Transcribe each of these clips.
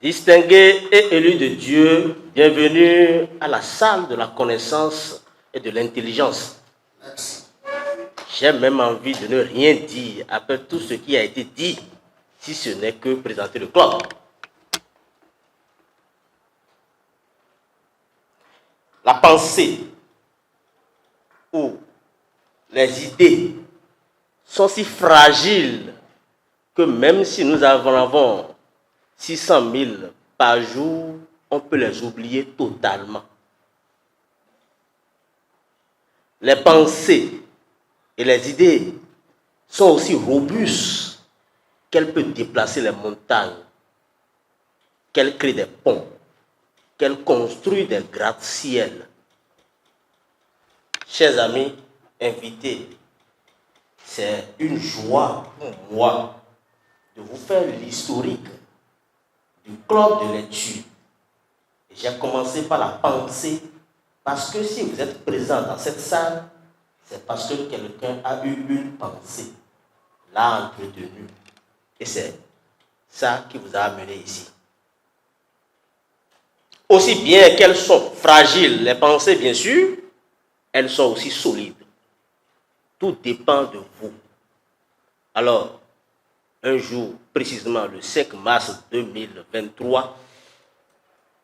Distingués et élus de Dieu, bienvenue à la salle de la connaissance et de l'intelligence. J'ai même envie de ne rien dire après tout ce qui a été dit, si ce n'est que présenter le club. La pensée ou les idées sont si fragiles que même si nous en avons 600 000 par jour, on peut les oublier totalement. Les pensées et les idées sont aussi robustes qu'elles peuvent déplacer les montagnes, qu'elles créent des ponts, qu'elles construisent des gratte-ciels. Chers amis, invités, c'est une joie pour moi de vous faire l'historique du club de lecture. J'ai commencé par la pensée, parce que si vous êtes présent dans cette salle, c'est parce que quelqu'un a eu une pensée, l'a entretenue. Et c'est ça qui vous a amené ici. Aussi bien qu'elles sont fragiles, les pensées, bien sûr, elles sont aussi solides. Tout dépend de vous. Alors, un jour, précisément le 5 mars 2023,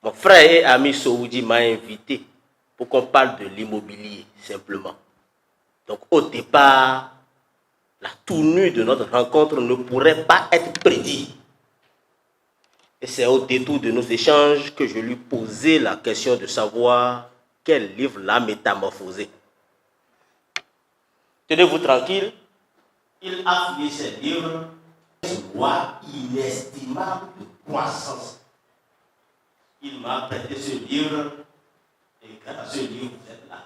mon frère et ami Sowoudi m'a invité pour qu'on parle de l'immobilier, simplement. Donc, au départ, la tournure de notre rencontre ne pourrait pas être prédite. Et c'est au détour de nos échanges que je lui posais la question de savoir quel livre l'a métamorphosé. Tenez-vous tranquille, il a fini ses livres, une loi inestimable de croissance. Il m'a prêté ce livre, et grâce à ce livre, vous êtes là.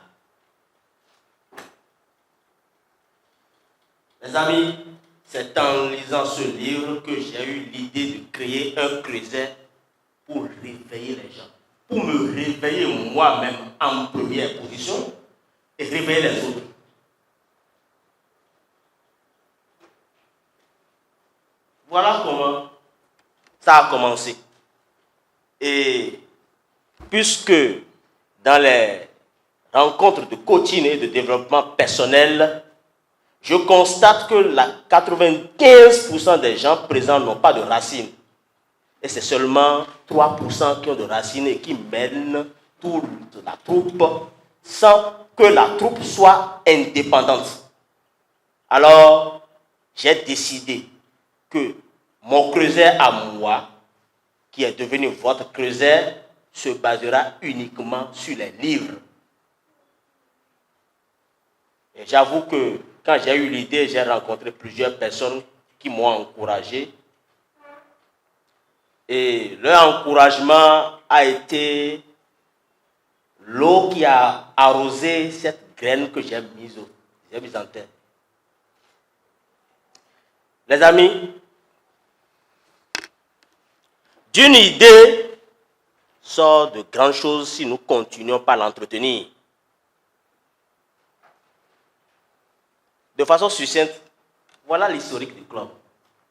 Mes amis, c'est en lisant ce livre que j'ai eu l'idée de créer un creuset pour réveiller les gens, pour me réveiller moi-même en première position et réveiller les autres. Voilà comment ça a commencé. Et puisque dans les rencontres de coaching et de développement personnel, je constate que 95% des gens présents n'ont pas de racines. Et c'est seulement 3% qui ont de racines et qui mènent toute la troupe sans que la troupe soit indépendante. Alors, j'ai décidé que mon creuset à moi, qui est devenu votre creuset, se basera uniquement sur les livres. Et j'avoue que quand j'ai eu l'idée, j'ai rencontré plusieurs personnes qui m'ont encouragé. Et leur encouragement a été l'eau qui a arrosé cette graine que j'ai mise en terre. Les amis, d'une idée sort de grandes choses si nous continuons par l'entretenir. De façon succincte, voilà l'historique du club.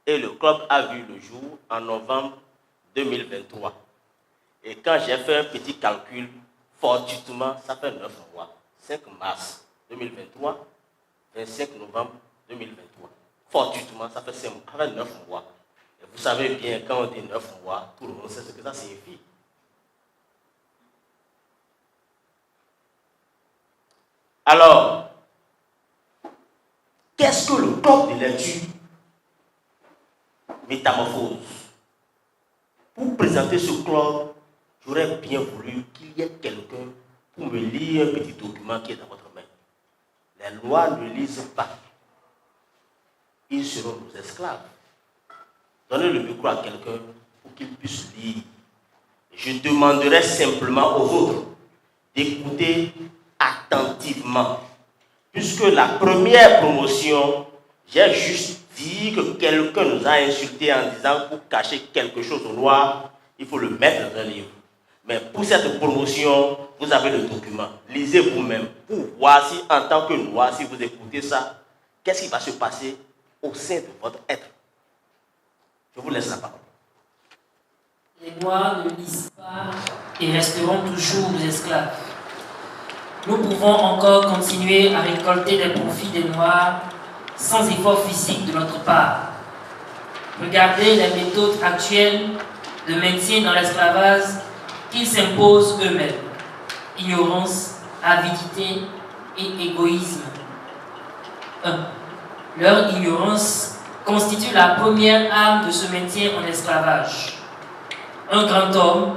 Et le club a vu le jour en novembre 2023. Et quand j'ai fait un petit calcul, fortuitement, ça fait 9 mois. 5 mars 2023, 25 novembre 2023. Fortuitement, ça fait 9 mois. Et vous savez bien, quand on dit 9 mois, tout le monde sait ce que ça signifie. Alors, qu'est-ce que le club de lecture métamorphose? Pour présenter ce club, j'aurais bien voulu qu'il y ait quelqu'un pour me lire un petit document qui est dans votre main. Les lois ne lisent pas. Ils seront nos esclaves. Donnez le micro à quelqu'un pour qu'il puisse lire. Je demanderai simplement aux autres d'écouter attentivement. Puisque la première promotion, j'ai juste dit que quelqu'un nous a insultés en disant pour cacher quelque chose au noir, il faut le mettre dans un livre. Mais pour cette promotion, vous avez le document. Lisez vous-même pour voir si en tant que noir, si vous écoutez ça, qu'est-ce qui va se passer au sein de votre être. Je vous laisse la parole. Et les Noirs ne lisent pas et resteront toujours esclaves. Nous pouvons encore continuer à récolter les profits des Noirs sans effort physique de notre part. Regardez les méthodes actuelles de maintien dans l'esclavage qu'ils s'imposent eux-mêmes. Ignorance, avidité et égoïsme. 1. Leur ignorance constitue la première arme de ce maintien en esclavage. Un grand homme,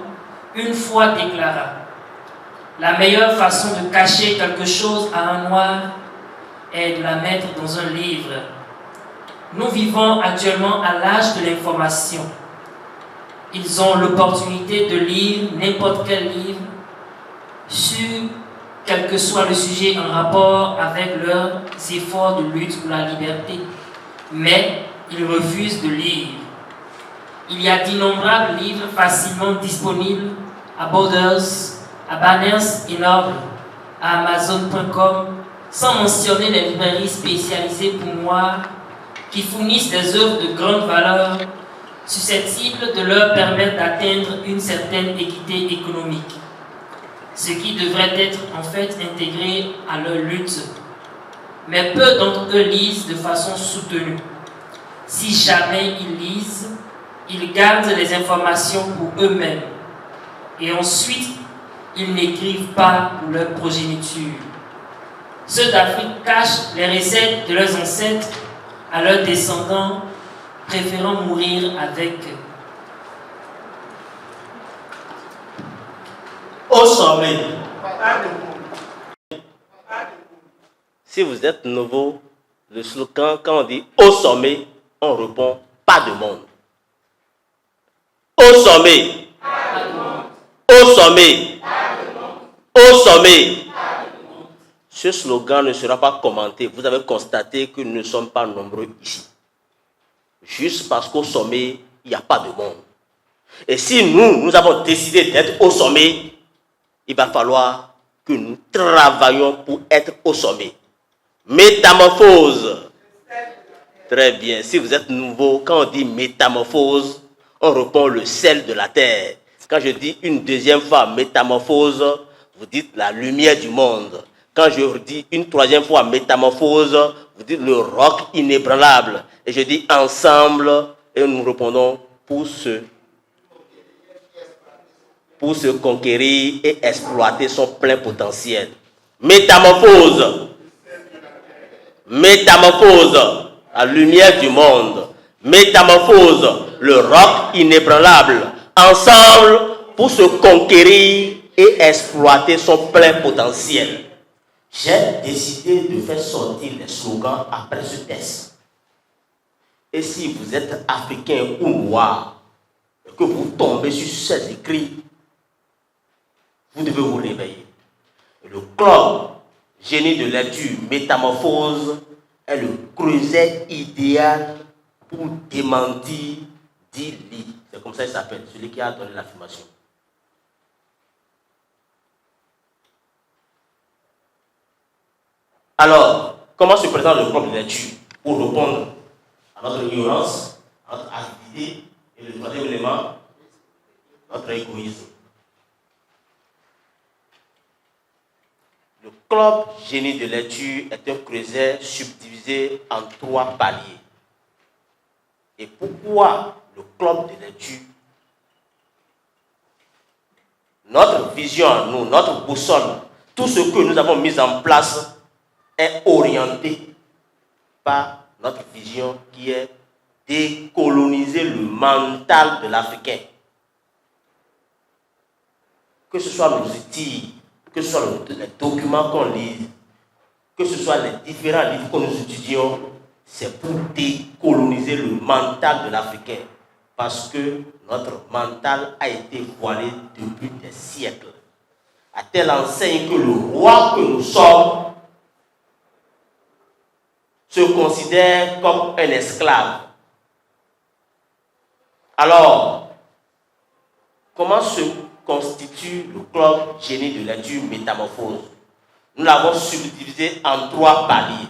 une fois déclara: la meilleure façon de cacher quelque chose à un noir est de la mettre dans un livre. Nous vivons actuellement à l'âge de l'information. Ils ont l'opportunité de lire n'importe quel livre sur quel que soit le sujet en rapport avec leurs efforts de lutte pour la liberté. Mais ils refusent de lire. Il y a d'innombrables livres facilement disponibles à Borders, à Barnes & Noble, à Amazon.com, sans mentionner les librairies spécialisées pour noirs qui fournissent des œuvres de grande valeur susceptibles de leur permettre d'atteindre une certaine équité économique, ce qui devrait être en fait intégré à leur lutte. Mais peu d'entre eux lisent de façon soutenue. Si jamais ils lisent, ils gardent les informations pour eux-mêmes et ensuite ils n'écrivent pas pour leur progéniture. Ceux d'Afrique cachent les recettes de leurs ancêtres à leurs descendants, préférant mourir avec eux. Au sommet. Si vous êtes nouveau, le slogan, quand on dit au sommet, on répond pas de monde. Au sommet. Au sommet. Au sommet. Ce slogan ne sera pas commenté. Vous avez constaté que nous ne sommes pas nombreux ici. Juste parce qu'au sommet, il n'y a pas de monde. Et si nous avons décidé d'être au sommet, il va falloir que nous travaillions pour être au sommet. Métamorphose. Très bien. Si vous êtes nouveau, quand on dit métamorphose, on répond le sel de la terre. Quand je dis une deuxième fois métamorphose, vous dites la lumière du monde. Quand je dis une troisième fois métamorphose, vous dites le roc inébranlable. Et je dis ensemble, et nous répondons pour se conquérir et exploiter son plein potentiel. Métamorphose. Métamorphose, la lumière du monde. Métamorphose, le roc inébranlable. Ensemble, pour se conquérir et exploiter son plein potentiel. J'ai décidé de faire sortir les slogans après ce test. Et si vous êtes africain ou noir, et que vous tombez sur ces écrits, vous devez vous réveiller. Le club Génie de lecture Métamorphose est le creuset idéal pour démentir Dili. C'est comme ça qu'il s'appelle, celui qui a donné l'affirmation. Alors, comment se présente le club de lecture pour répondre à notre ignorance, à notre avidité et le troisième élément, notre égoïsme. Le club Génie de lecture est un creuset subdivisé en 3 paliers. Et pourquoi le club de lecture? Notre vision à nous, notre boussole, tout ce que nous avons mis en place est orienté par notre vision qui est décoloniser le mental de l'Africain. Que ce soit nos outils, que ce soit les documents qu'on lit, que ce soit les différents livres que nous étudions, c'est pour décoloniser le mental de l'Africain. Parce que notre mental a été voilé depuis des siècles. À telle enseigne que le roi que nous sommes se considère comme un esclave. Alors, comment se constitue le club Génie de lecture Métamorphose? Nous l'avons subdivisé en 3 paliers.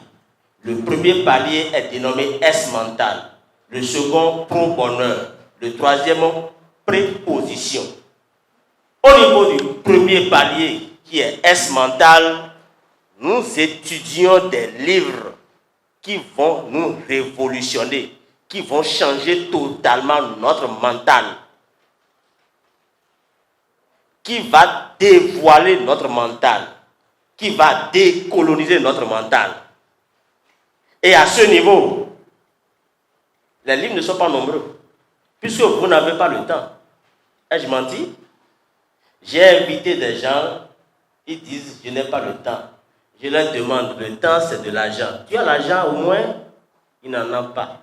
Le premier palier est dénommé S mental, le second pro bonheur, le troisième préposition. Au niveau du premier palier, qui est S mental, nous étudions des livres qui vont nous révolutionner, qui vont changer totalement notre mental, qui va dévoiler notre mental, qui va décoloniser notre mental. Et à ce niveau, les livres ne sont pas nombreux, puisque vous n'avez pas le temps. Ai-je menti? J'ai invité des gens, ils disent, je n'ai pas le temps. Je leur demande, le temps c'est de l'argent. Tu as l'argent au moins? Il n'en a pas.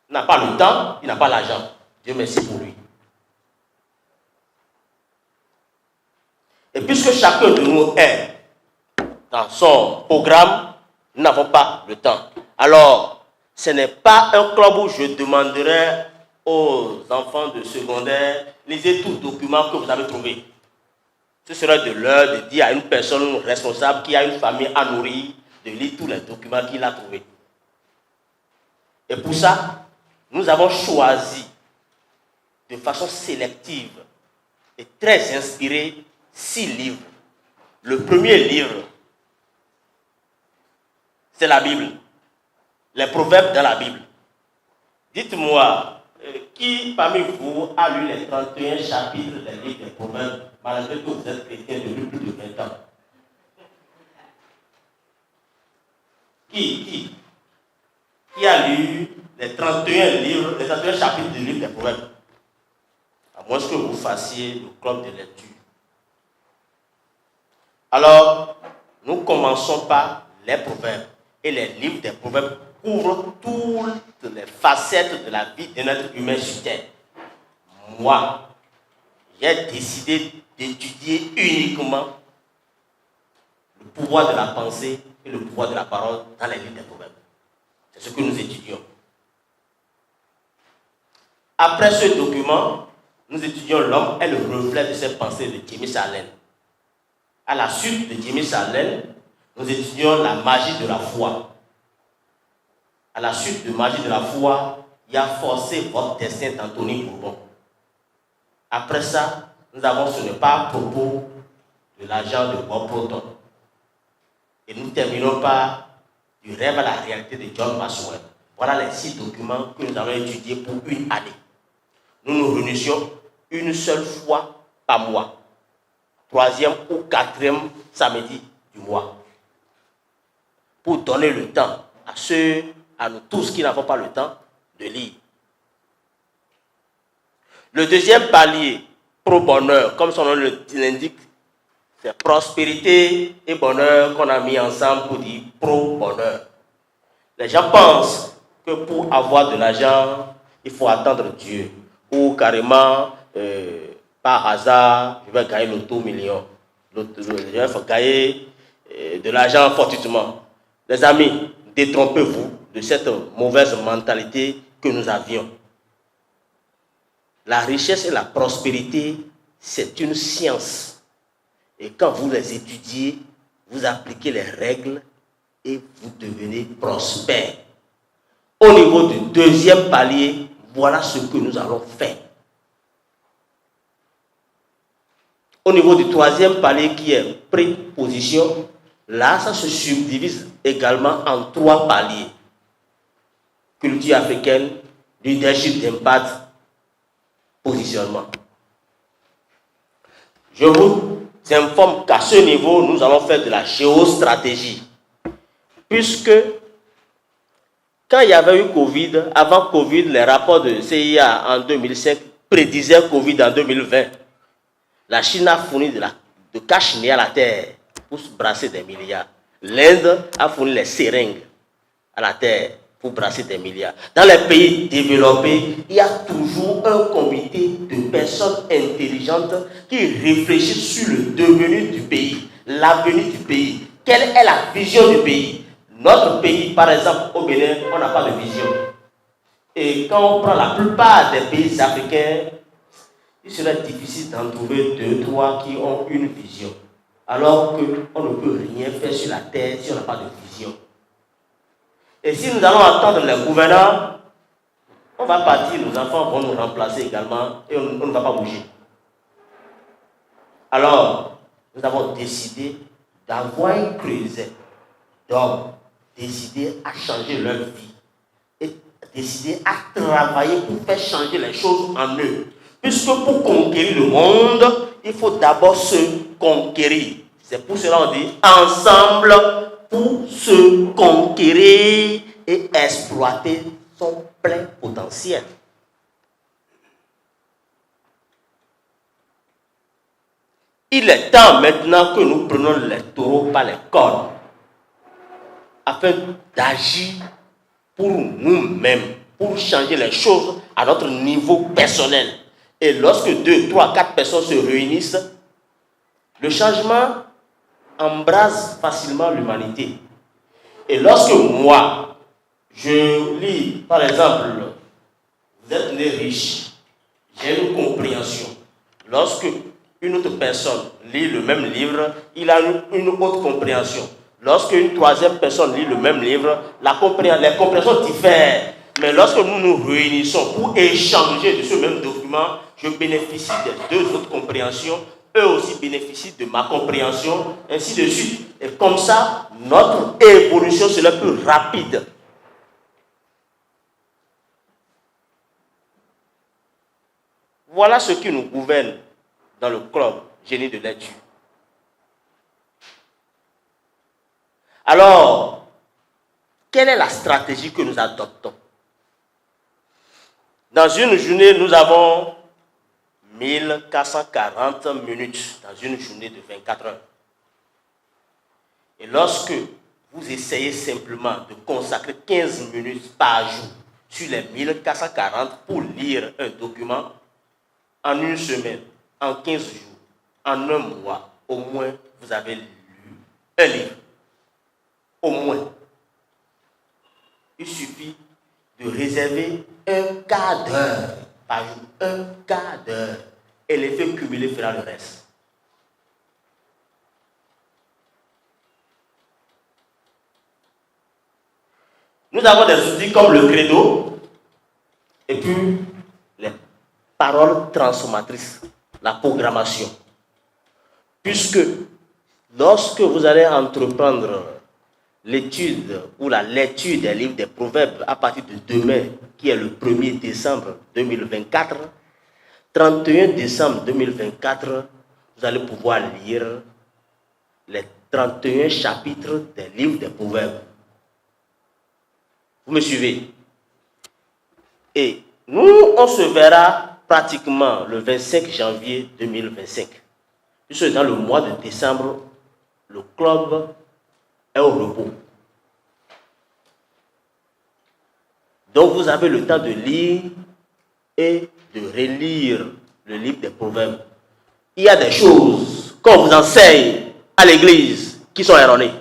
Il n'a pas le temps, il n'a pas l'argent. Dieu merci pour lui. Et puisque chacun de nous est dans son programme, nous n'avons pas le temps. Alors, ce n'est pas un club où je demanderai aux enfants de secondaire, lisez tout document que vous avez trouvé. Ce serait de l'heure de dire à une personne responsable qui a une famille à nourrir, de lire tous les documents qu'il a trouvés. Et pour ça, nous avons choisi de façon sélective et très inspirée 6 livres. Le premier livre, c'est la Bible. Les proverbes dans la Bible. Dites-moi, qui parmi vous a lu les 31 chapitres des livres des proverbes, malgré que vous êtes chrétien depuis plus de 20 ans? Qui a lu les 31 livres, les 31 chapitres du livre des proverbes? À moins que vous fassiez le club de lecture. Alors, nous commençons par les proverbes. Et les livres des proverbes couvrent toutes les facettes de la vie de notre humain sur terre. Moi, j'ai décidé d'étudier uniquement le pouvoir de la pensée et le pouvoir de la parole dans les livres des proverbes. C'est ce que nous étudions. Après ce document, nous étudions l'homme et le reflet de ses pensées de James Allen. À la suite de James Allen, nous étudions la magie de la foi. À la suite de magie de la foi, il y a Forcé votre destin d'Anthony Bourbon. Après ça, nous avons Ce n'est pas à propos de l'agent de Bob Proton. Et nous terminons par Du rêve à la réalité de John Maxwell. Voilà les 6 documents que nous avons étudiés pour une année. Nous nous réunissions une seule fois par mois. 3e ou 4e samedi du mois. Pour donner le temps à nous tous qui n'avons pas le temps de lire. Le deuxième palier, pro-bonheur, comme son nom l'indique, c'est prospérité et bonheur qu'on a mis ensemble pour dire pro-bonheur. Les gens pensent que pour avoir de l'argent, il faut attendre Dieu. Ou carrément, par hasard, je vais gagner l'auto-million. Je vais gagner de l'argent fortuitement. Les amis, détrompez-vous de cette mauvaise mentalité que nous avions. La richesse et la prospérité, c'est une science. Et quand vous les étudiez, vous appliquez les règles et vous devenez prospère. Au niveau du deuxième palier, voilà ce que nous allons faire. Au niveau du troisième palier qui est préposition, là, ça se subdivise également en 3 paliers. Culture africaine, leadership d'impact, positionnement. Je vous informe qu'à ce niveau, nous allons faire de la géostratégie. Puisque, quand il y avait eu Covid, avant Covid, les rapports de CIA en 2005 prédisaient Covid en 2020. La Chine a fourni de cash né à la terre pour se brasser des milliards. L'Inde a fourni les seringues à la terre pour brasser des milliards. Dans les pays développés, il y a toujours un comité de personnes intelligentes qui réfléchissent sur le devenir du pays, l'avenir du pays. Quelle est la vision du pays? Notre pays, par exemple, au Bénin, on n'a pas de vision. Et quand on prend la plupart des pays africains, il serait difficile d'en trouver 2, 3 qui ont une vision. Alors qu'on ne peut rien faire sur la terre si on n'a pas de vision. Et si nous allons attendre les gouvernants, On va partir, nos enfants vont nous remplacer également et on ne va pas bouger. Alors, nous avons décidé d'avoir un creuset d'hommes décidés à changer leur vie et décidés à travailler pour faire changer les choses en eux. Puisque pour conquérir le monde, il faut d'abord se conquérir. C'est pour cela qu'on dit ensemble pour se conquérir et exploiter son plein potentiel. Il est temps maintenant que nous prenions les taureaux par les cornes afin d'agir pour nous-mêmes, pour changer les choses à notre niveau personnel. Et lorsque 2, 3, 4 personnes se réunissent, le changement embrase facilement l'humanité. Et lorsque moi, je lis, par exemple, vous êtes né riche, j'ai une compréhension. Lorsque une autre personne lit le même livre, il a une autre compréhension. Lorsque une troisième personne lit le même livre, les compréhensions diffèrent. Mais lorsque nous nous réunissons pour échanger de ce même document, je bénéficie des 2 autres compréhensions, eux aussi bénéficient de ma compréhension, ainsi de suite. Et comme ça, notre évolution sera plus rapide. Voilà ce qui nous gouverne dans le club Génie de lecture. Alors, quelle est la stratégie que nous adoptons? Dans une journée, nous avons 1440 minutes dans une journée de 24 heures. Et lorsque vous essayez simplement de consacrer 15 minutes par jour sur les 1440 pour lire un document, en une semaine, en 15 jours, en un mois, au moins, vous avez lu un livre. Au moins. Il suffit de réserver un quart d'heure par jour. Un quart d'heure. Et l'effet cumulé fera le reste. Nous avons des outils comme le credo et puis les paroles transformatrices, la programmation. Puisque lorsque vous allez entreprendre l'étude ou la lecture des livres des proverbes à partir de demain, qui est le 1er décembre 2024, 31 décembre 2024, vous allez pouvoir lire les 31 chapitres des livres des proverbes. Vous me suivez? Et nous, on se verra pratiquement le 25 janvier 2025. Puisque dans le mois de décembre, le club est au repos. Donc vous avez le temps de lire et de relire le livre des proverbes. Il y a des choses qu'on vous enseigne à l'église qui sont erronées.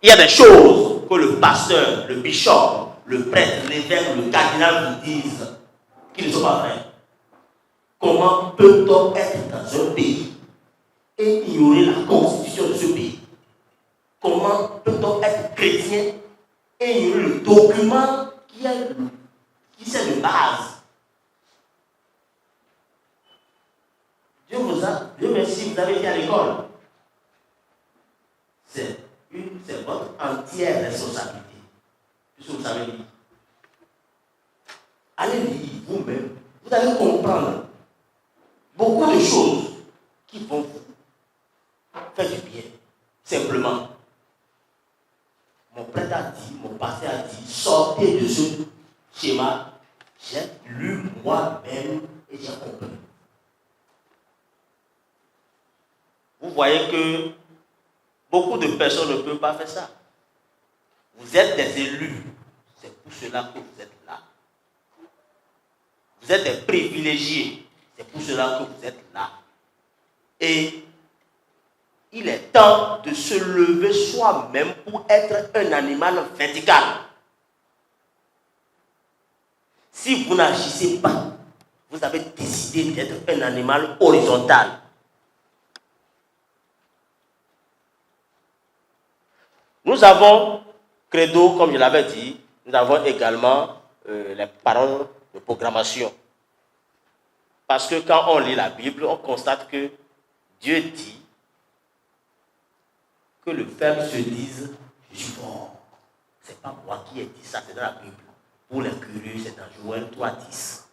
Il y a des choses que le pasteur, le bishop, le prêtre, l'évêque, le cardinal vous disent qui ne sont pas vraies. Comment peut-on être dans un pays et ignorer la constitution de ce pays? Comment peut-on être chrétien et ignorer le document qui sert de base? Dieu merci, vous avez été à l'école. C'est votre entière responsabilité. Puisque vous savez lire. Allez lire vous-même. Vous allez comprendre beaucoup de choses qui vont vous faire du bien. Simplement. Mon prêtre a dit, mon pasteur a dit, sortez de ce schéma. J'ai lu moi-même et j'ai compris. Vous voyez que beaucoup de personnes ne peuvent pas faire ça. Vous êtes des élus. C'est pour cela que vous êtes là. Vous êtes des privilégiés. C'est pour cela que vous êtes là. Et il est temps de se lever soi-même pour être un animal vertical. Si vous n'agissez pas, vous avez décidé d'être un animal horizontal. Nous avons credo, comme je l'avais dit, nous avons également les paroles de programmation. Parce que quand on lit la Bible, on constate que Dieu dit que le faible se dise « je suis fort ». Ce n'est pas moi qui ai dit ça, c'est dans la Bible. Pour les curieux, c'est dans Joël 3:10.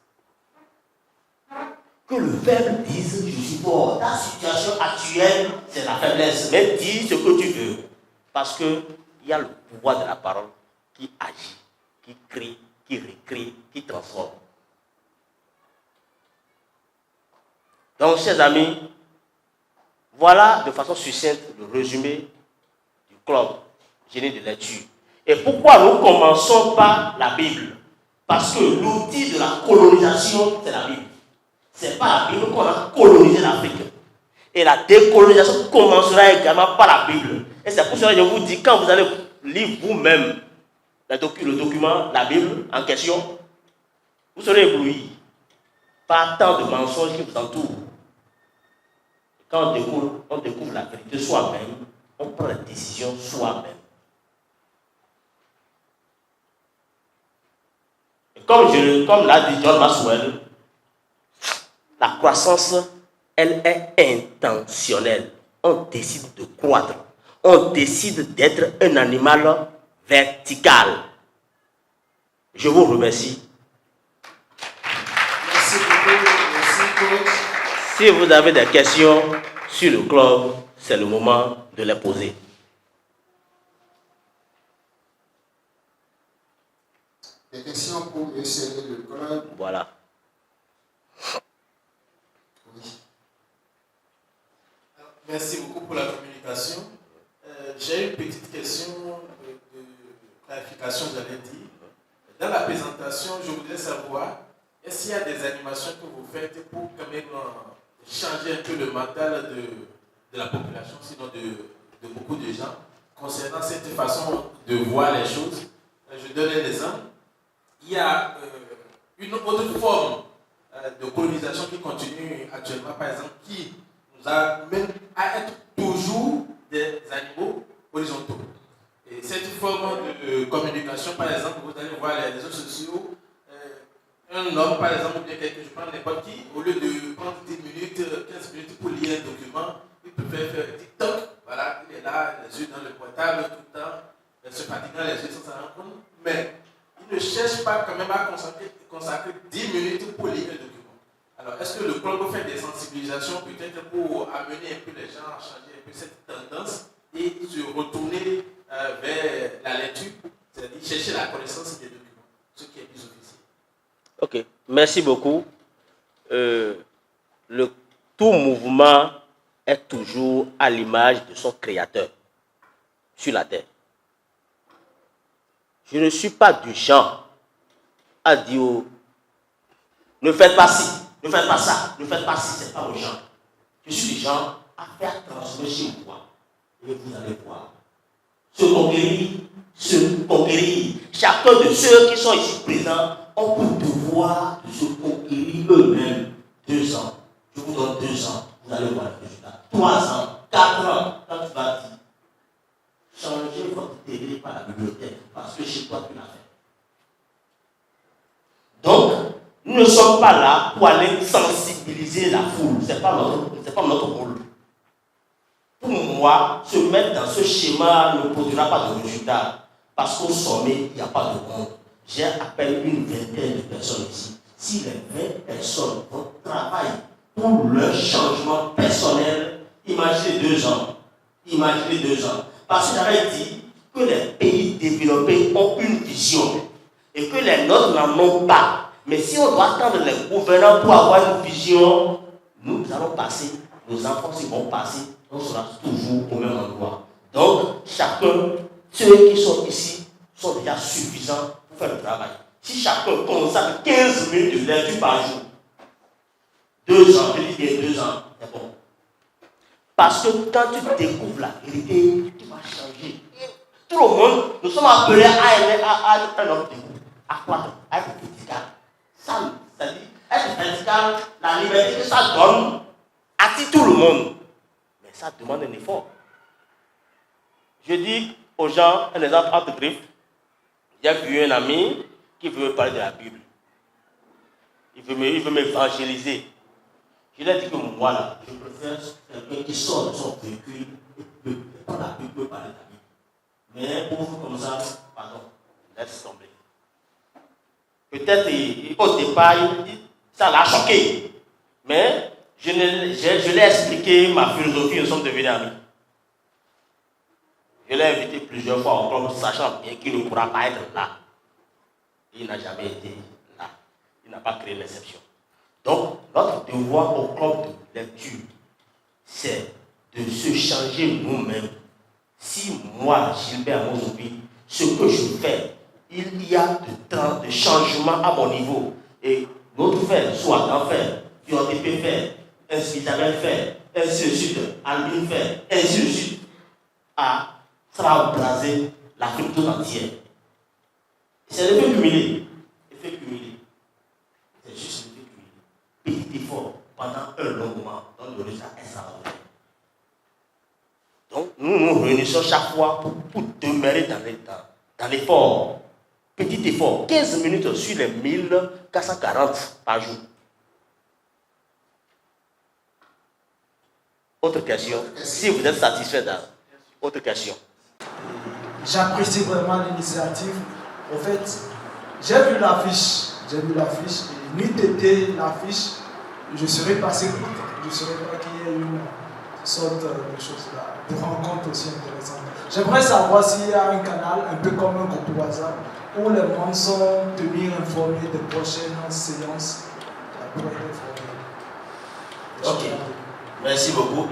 Que le faible dise « je suis fort ». Ta situation actuelle, c'est la faiblesse. Mais dis ce que tu veux. Parce qu'il y a le pouvoir de la parole qui agit, qui crée, qui recrée, qui transforme. Donc, chers amis, voilà de façon succincte le résumé du club génie de lecture. Et pourquoi nous commençons par la Bible? Parce que l'outil de la colonisation, c'est la Bible. Ce n'est pas la Bible qu'on a colonisé l'Afrique. Et la décolonisation commencera également par la Bible. Et c'est pour cela que je vous dis, quand vous allez lire vous-même le document, la Bible en question, vous serez ébloui par tant de mensonges qui vous entourent. Quand on découvre la vérité soi-même, on prend la décision soi-même. Et comme l'a dit John Maxwell, la croissance, elle est intentionnelle. On décide de croître. On décide d'être un animal vertical. Je vous remercie. Merci beaucoup. Merci, coach. Si vous avez des questions sur le club, c'est le moment de les poser. Des questions pour le club? Voilà. Oui. Merci beaucoup pour la communication. J'ai une petite question de clarification, j'allais dire. Dans la présentation, je voudrais savoir, est-ce qu'il y a des animations que vous faites pour quand même changer un peu le mental de la population, sinon de beaucoup de gens, concernant cette façon de voir les choses? Je donne un exemple. Il y a une autre forme de colonisation qui continue actuellement, par exemple, qui nous amène à être toujours des animaux horizontaux. Et cette forme de communication, par exemple, vous allez voir les réseaux sociaux, un homme, par exemple, ou bien quelqu'un, je prends n'importe qui, au lieu de prendre 10 minutes, 15 minutes pour lire un document, il préfère faire TikTok. Voilà, il est là, les yeux dans le portable, tout le temps, se fatiguant les yeux sans s'en rendre compte. Mais il ne cherche pas quand même à consacrer 10 minutes pour lire un document. Alors, est-ce que le club fait des sensibilisations peut-être pour amener un peu les gens à changer un peu cette tendance et se retourner vers la lecture, c'est-à-dire chercher la connaissance des documents, ce qui est plus officiel? Ok, merci beaucoup. Tout mouvement est toujours à l'image de son créateur sur la terre. Je ne suis pas du genre à dire ne faites pas ci, ne faites pas ça, ne faites pas ci, c'est pas au genre. Je suis du genre à faire transformer chez moi. Et vous allez voir. Se conquérir. Chacun de ceux qui sont ici présents ont pour devoir de se conquérir eux-mêmes. 2 ans. Je vous donne 2 ans. Vous allez voir le résultat. 3 ans, 4 ans. Quand tu vas dire, changez votre télé par la bibliothèque. Parce que chez toi, tu l'as fait. Donc, nous ne sommes pas là pour aller sensibiliser la foule. Ce n'est pas notre rôle. Pour moi, se mettre dans ce schéma ne produira pas de résultat. Parce qu'au sommet, il n'y a pas de monde. J'ai à peine une vingtaine de personnes ici. Si les 20 personnes vont travailler pour leur changement personnel, imaginez 2 ans. Imaginez 2 ans. Parce que j'avais dit que les pays développés ont une vision et que les nôtres n'en ont pas. Mais si on doit attendre les gouvernants pour avoir une vision, nous allons passer, nos enfants s'y vont passer, on sera toujours au même endroit. Donc, chacun, ceux qui sont ici, sont déjà suffisants pour faire le travail. Si chacun consacre 15 minutes de lecture par jour, 2 ans, je dis bien 2 ans, c'est bon. Parce que quand tu découvres la vérité, tu vas changer. Tout le monde, nous sommes appelés à un homme dégoût, à croître, à être vertical. Ça, c'est-à-dire, être vertical, la liberté que ça donne, attire tout le monde. Mais ça demande un effort. Je dis aux gens, un exemple entre griffes, j'ai vu un ami qui veut me parler de la Bible. Il veut m'évangéliser. Je lui ai dit que moi, là, je préfère quelqu'un qui sort de son véhicule et peut prendre la Bible, peut parler de la Bible. Mais un pauvre comme ça, pardon, laisse tomber. Peut-être au départ, ça l'a choqué. Mais je l'ai expliqué ma philosophie, nous sommes devenus amis. Je l'ai invité plusieurs fois au club, sachant bien qu'il ne pourra pas être là. Il n'a jamais été là. Il n'a pas créé l'exception. Donc, notre devoir au club de lecture, c'est de se changer nous-mêmes. Si moi, Gilbert Mozobi, ce que je fais, il y a de changement à mon niveau. Et notre frère, soit en faire, Fiordépé faire, Isabelle faire, ainsi de suite, Albine faire, ainsi de suite, ça va embraser l'Afrique tout entière. C'est l'effet cumulé. Effet cumulé. C'est juste l'effet cumulé. Petit effort pendant un long moment, donc le résultat est extraordinaire. Donc nous nous réunissons chaque fois pour demeurer dans l'effort. Petit effort, 15 minutes sur les 1440 par jour. Autre question. Si vous êtes satisfait d'un. Autre question. J'apprécie vraiment l'initiative. En fait, j'ai vu l'affiche. Et n'eût été l'affiche, je serais passé outre. Je ne saurais pas qu'il y ait une sorte de choses là, de rencontres aussi intéressantes. J'aimerais savoir s'il y a un canal, un peu comme un groupe WhatsApp, où les membres sont tenus informés des prochaines séances pour être informés. Ok. Merci beaucoup.